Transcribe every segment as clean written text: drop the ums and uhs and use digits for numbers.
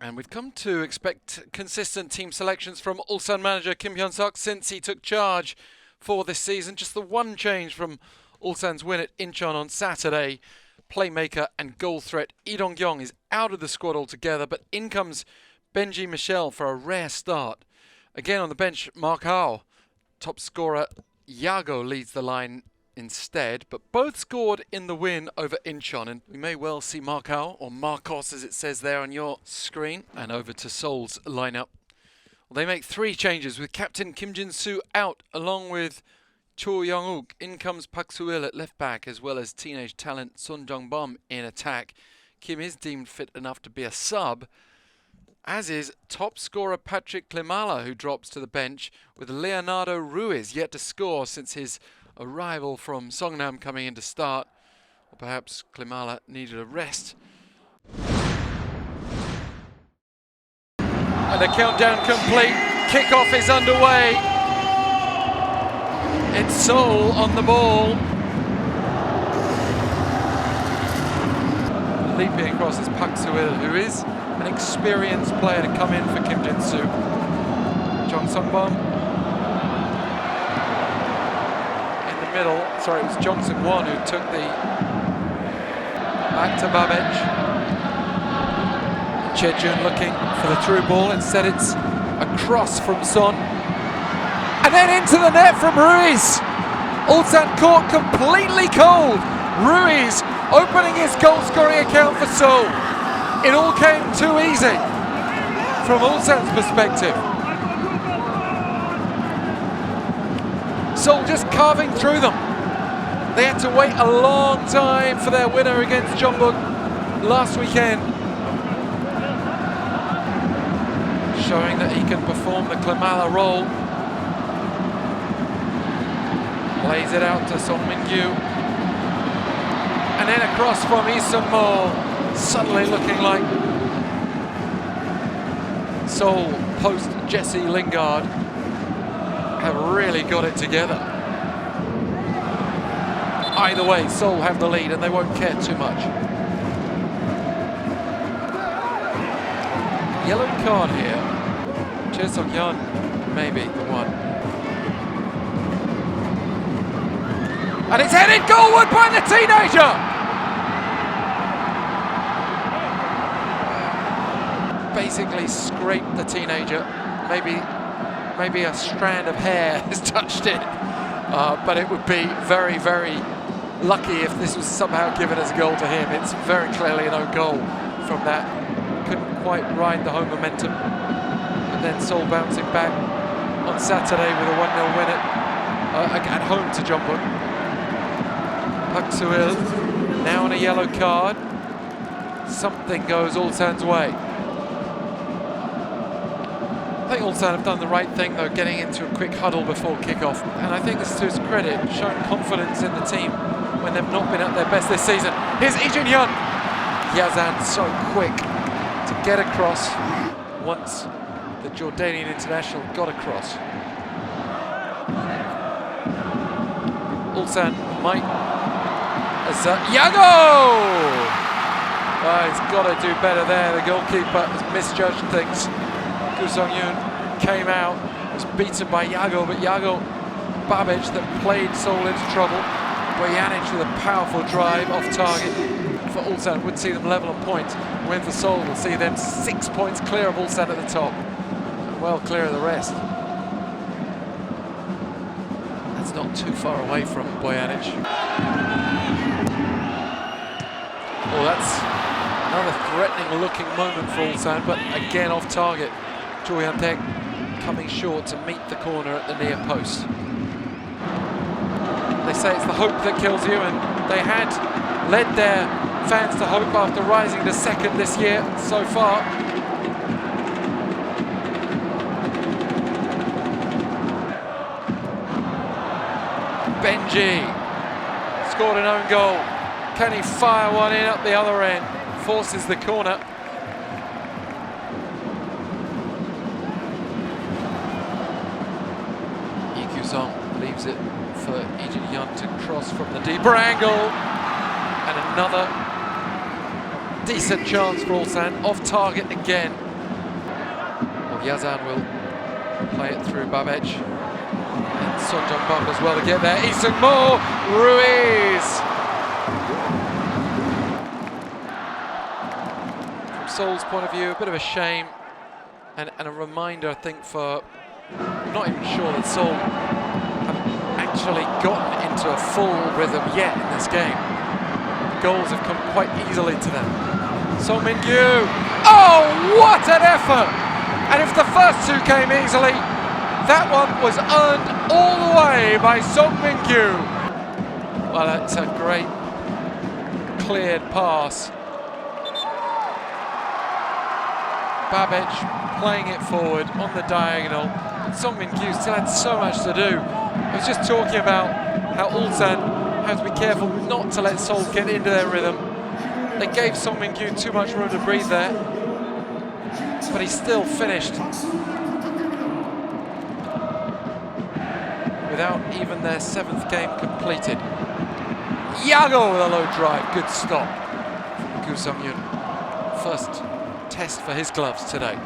And we've come to expect consistent team selections from Ulsan manager Kim Hyun-suk since he took charge for this season. Just the one change from Ulsan's win at Incheon on Saturday. Playmaker and goal threat Lee Dong-kyung is out of the squad altogether, but in comes Benji Michel for a rare start. Again on the bench, Mark Hao. Top scorer Yago leads the line instead, but both scored in the win over Incheon, and we may well see Mark Hao, or Marcos as it says there on your screen. And over to Seoul's lineup. Well, they make three changes with captain Kim Jin-soo out along with Cho Young-uk. In comes Park Soo-il at left back, as well as teenage talent Son Jung-bum in attack. Kim is deemed fit enough to be a sub, as is top scorer Patrick Klimala, who drops to the bench, with Leonardo Ruiz yet to score since his arrival from Songnam coming in to start. Or perhaps Klimala needed a rest. And the countdown complete. Kickoff is underway. It's Seoul on the ball. Leaping across is Park Soo-il, who is an experienced player to come in for Kim Jin-soo. Jung Sung-bum in the middle. Sorry, it was Jong Seung-won who took the back to Babich. Chejun looking for the through ball. Instead, it's a cross from Son. And then into the net from Ruiz. Ulsan caught completely cold. Ruiz opening his goal-scoring account for Seoul. It all came too easy from Ulsan's perspective. Seoul just carving through them. They had to wait a long time for their winner against Jeonbuk last weekend, showing that he can perform the Klimala role. Plays it out to Song Min-gyu. And then across from Lee Sung-mo, suddenly looking like Seoul post Jesse Lingard have really got it together. Either way, Seoul have the lead and they won't care too much. Yellow card here. Choi Suk-yeon, maybe the one. And it's headed goalward by the teenager! Basically scraped the teenager. Maybe a strand of hair has touched it. But it would be very, very lucky if this was somehow given as a goal to him. It's very clearly an own goal from that. Couldn't quite ride the home momentum. But then Seoul bouncing back on Saturday with a 1-0 win at home to Jeonbuk. Park Soo-il now on a yellow card. Something goes Ulsan's way. I think Ulsan have done the right thing though, getting into a quick huddle before kickoff. And I think this is to his credit, shown confidence in the team when they've not been at their best this season. Here's Lee Jun-hyun. Yazan so quick to get across once the Jordanian international got across. Ulsan might... Yago! He's got to do better there. The goalkeeper has misjudged things. Koo Sung-yoon came out, was beaten by Yago, but Yago Babic that played Seoul into trouble. Bojanic with a powerful drive off target for Ulsan would see them level on points. Win for Seoul will see them 6 points clear of Ulsan at the top, and well clear of the rest. That's not too far away from Bojanic. Oh, that's another threatening looking moment for Ulsan, but again off target. Cho Hyun-taek coming short to meet the corner at the near post. They say it's the hope that kills you, and they had led their fans to hope after rising to second this year so far. Benji scored an own goal. Can he fire one in up the other end? Forces the corner. Leaves it for Lee Jun-hyun to cross from the deeper angle. And another decent chance for Ulsan. Off target again. Yazan will play it through Babech. And Son Jong-bum as well to get there. Lee Seung-mo, Ruiz! From Seoul's point of view, a bit of a shame. And a reminder, I think, for... I'm not even sure that Seoul have actually gotten into a full rhythm yet in this game. Goals have come quite easily to them. Song Min-gyu! Oh, what an effort! And if the first two came easily, that one was earned all the way by Song Min-gyu. Well, it's a great cleared pass. Babech playing it forward on the diagonal. Song Min-gyu still had so much to do. I was just talking about how Ulsan has to be careful not to let Seoul get into their rhythm. They gave Song Min-gyu too much room to breathe there, but he still finished without even their 7th game completed. Yago with a low drive, good stop from Koo Sung-yoon. First test for his gloves today.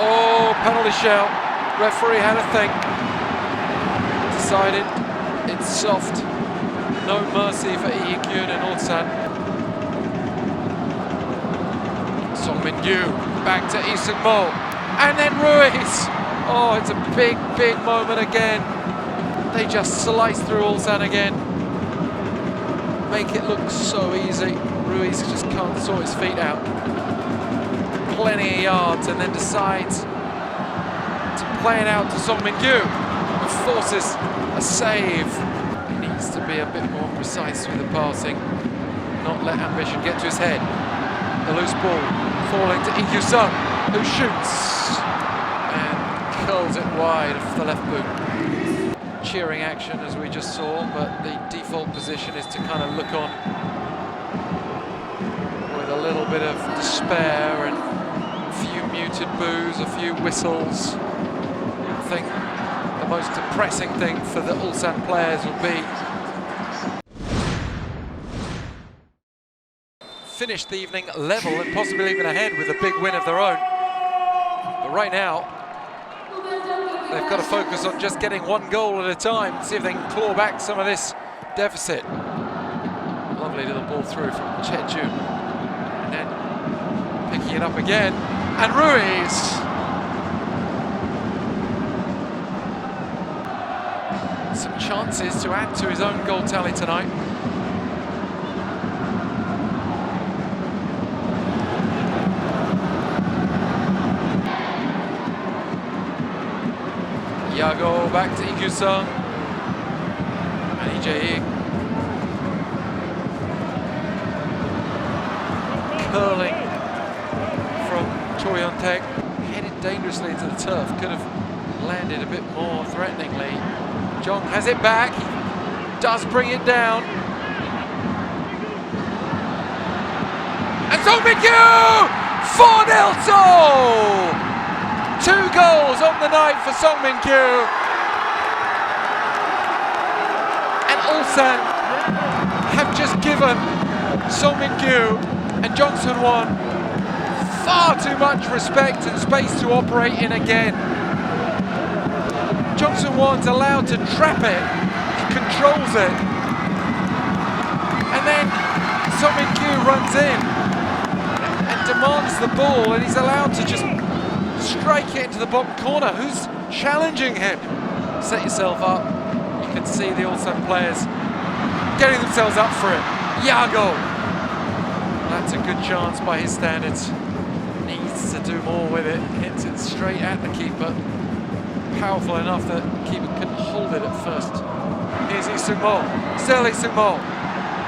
Oh, penalty shout. Referee had a think. Decided it's soft. No mercy for Lee Kyun and Ulsan. Song Min-gyu back to Lee Seung-mo. And then Ruiz. Oh, it's a big, big moment again. They just slice through Ulsan again. Make it look so easy. Ruiz just can't sort his feet out. Plenty of yards, and then decides to play it out to Song Min-gyu, who forces a save. Needs to be a bit more precise with the passing, not let ambition get to his head. The loose ball falling to Lee Kyu-sung, who shoots and curls it wide off the left boot. Cheering action as we just saw, but the default position is to kind of look on with a little bit of despair and a few muted boos, a few whistles. I think the most depressing thing for the Ulsan players will be finish the evening level and possibly even ahead with a big win of their own. But right now, they've got to focus on just getting one goal at a time, see if they can claw back some of this deficit. Lovely little ball through from Chejun. And then picking it up again. And Ruiz! Some chances to add to his own goal tally tonight. Yago back to Lee Kyu-sung and Lee Jae-ik. Curling from Choi Hyun-taek, headed dangerously to the turf, could have landed a bit more threateningly. Jong has it back, he does bring it down. And Song Min-gyu! 4-0 Seoul! 2 goals on the night for Song Min-gyu. And Ulsan have just given Song Min-gyu and Jong Seung-won far too much respect and space to operate in again. Jong Seung-won's allowed to trap it, he controls it. And then Song Min-gyu runs in and demands the ball, and he's allowed to just strike it into the bottom corner. Who's challenging him? Set yourself up. You can see the Ulsan players getting themselves up for it. Yago! That's a good chance by his standards. Needs to do more with it. Hits it straight at the keeper. Powerful enough that the keeper couldn't hold it at first. Here's Lee Seung-mo. Still Lee Seung-mo.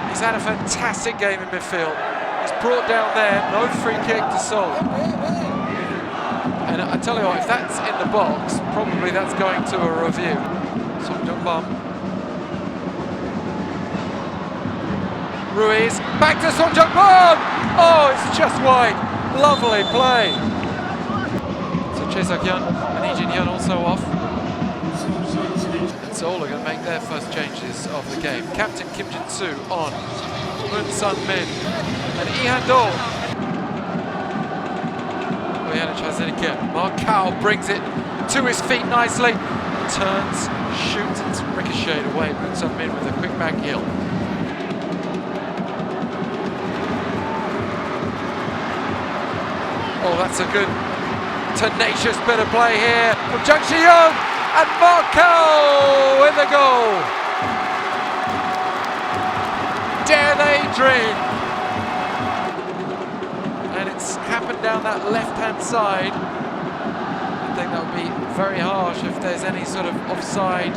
He's had a fantastic game in midfield. He's brought down there. No free kick to Seoul. And I tell you what, if that's in the box, probably that's going to a review. Song Jong-bum. Ruiz, back to Song Jong-bum! Oh, it's just wide. Lovely play. So Chae Sak-hyun and Lee Jin-hyun also off. And Seoul are going to make their first changes of the game. Captain Kim Jin-soo on. Moon Sun-min and Ihan-do. Boyanic has it again. Mark Kao brings it to his feet nicely. Turns, shoots, it's ricocheted away. Moon Sun-min with a quick back heel. Oh, that's a good, tenacious bit of play here from Jung Si-young, and Mark Kao in the goal. Dare they dream? And it's happened down that left-hand side. I think that would be very harsh if there's any sort of offside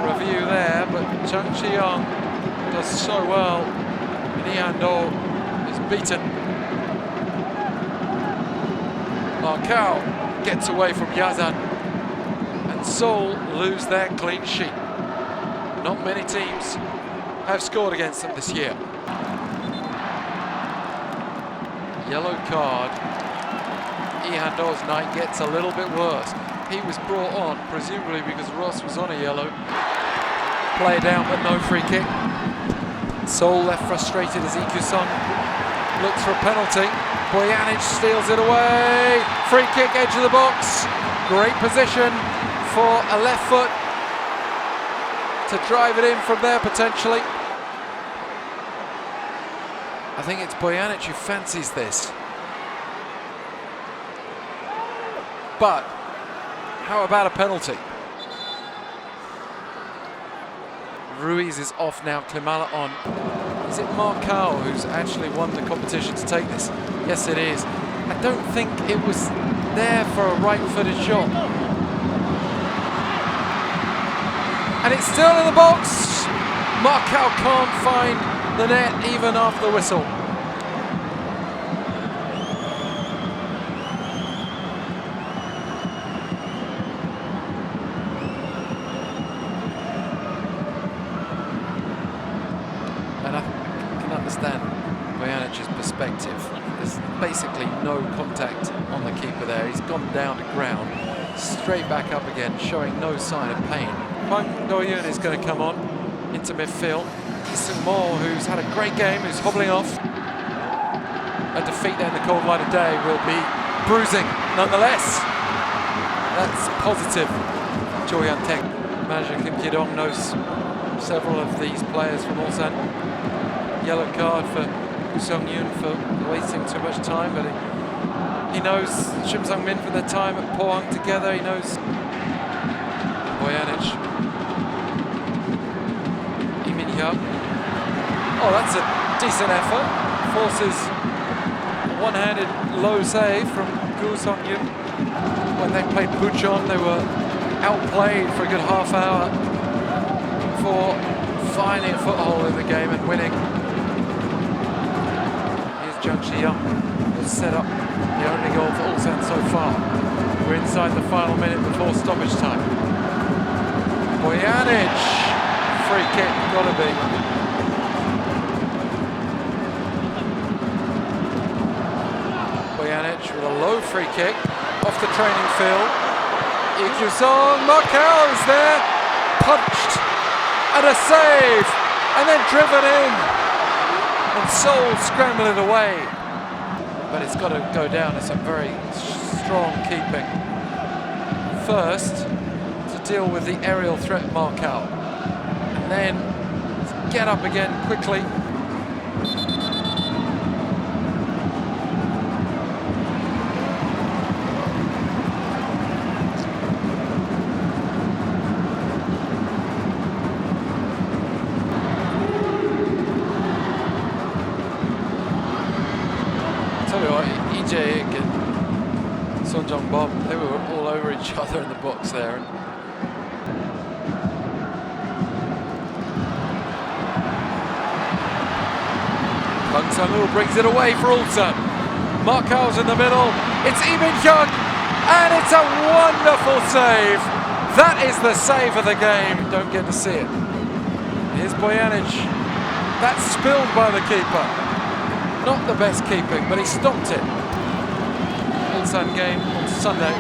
review there, but Jung Si-young does so well, and Ihan-do is beaten. Mark Kao gets away from Yazan, and Seoul lose their clean sheet. Not many teams have scored against them this year. Yellow card. Ihan-do's night gets a little bit worse. He was brought on, presumably because Ross was on a yellow. Play down, but no free kick. Seoul left frustrated as Ikyusung looks for a penalty. Boyanic steals it away. Free kick, edge of the box. Great position for a left foot to drive it in from there potentially. I think it's Boyanic who fancies this. But how about a penalty? Ruiz is off now, Klimala on. Is it Mark Kao who's actually won the competition to take this? Yes, it is. I don't think it was there for a right-footed shot. And it's still in the box. Mark Kao can't find the net even after the whistle. And I can understand Boyanic's perspective. There's basically no contact on the keeper there. He's gone down to ground, straight back up again, showing no sign of pain. Hwang Do-yoon is going to come on into midfield. Sung-mo, who's had a great game, who's hobbling off. A defeat in the cold light of day will be bruising nonetheless. That's positive. Cho Hyun-taek, manager Kim Ki-dong, knows several of these players from Ulsan. Yellow card for Woo Sung-yoon for wasting too much time, but he knows Shim Sung-min for their time at Pohang together. He knows Boyanic. Lee Min-hyuk. Oh, that's a decent effort. Forces a one-handed low save from Woo Sung-yoon. When they played Bucheon, they were outplayed for a good half hour before finding a foothold in the game and winning. Jung Si-young has set up the only goal for Ulsan so far. We're inside the final minute before stoppage time. Boyanic, free kick, gotta be. Boyanic with a low free kick off the training field. Ikyusung, Mark Kao is there, punched and a save, and then driven in. And Seoul scramble it away, but it's got to go down to some very strong keeping. First, to deal with the aerial threat Mark Kao, and then get up again quickly. EJ and Son Jong-bom, they were all over each other in the box there. Kang Sang-woo brings it away for Ulsan. Mark Kao's in the middle. It's Lee Min-hyuk, and it's a wonderful save. That is the save of the game. Don't get to see it. Here's Boyanic. That's spilled by the keeper. Not the best keeping, but he stopped it. Ulsan game on Sunday.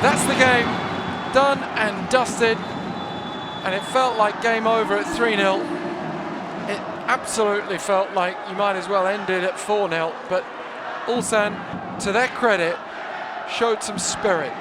That's the game. done and dusted, and it felt like game over at 3-0. It absolutely felt like you might as well end it at 4-0, but Ulsan, to their credit, showed some spirit.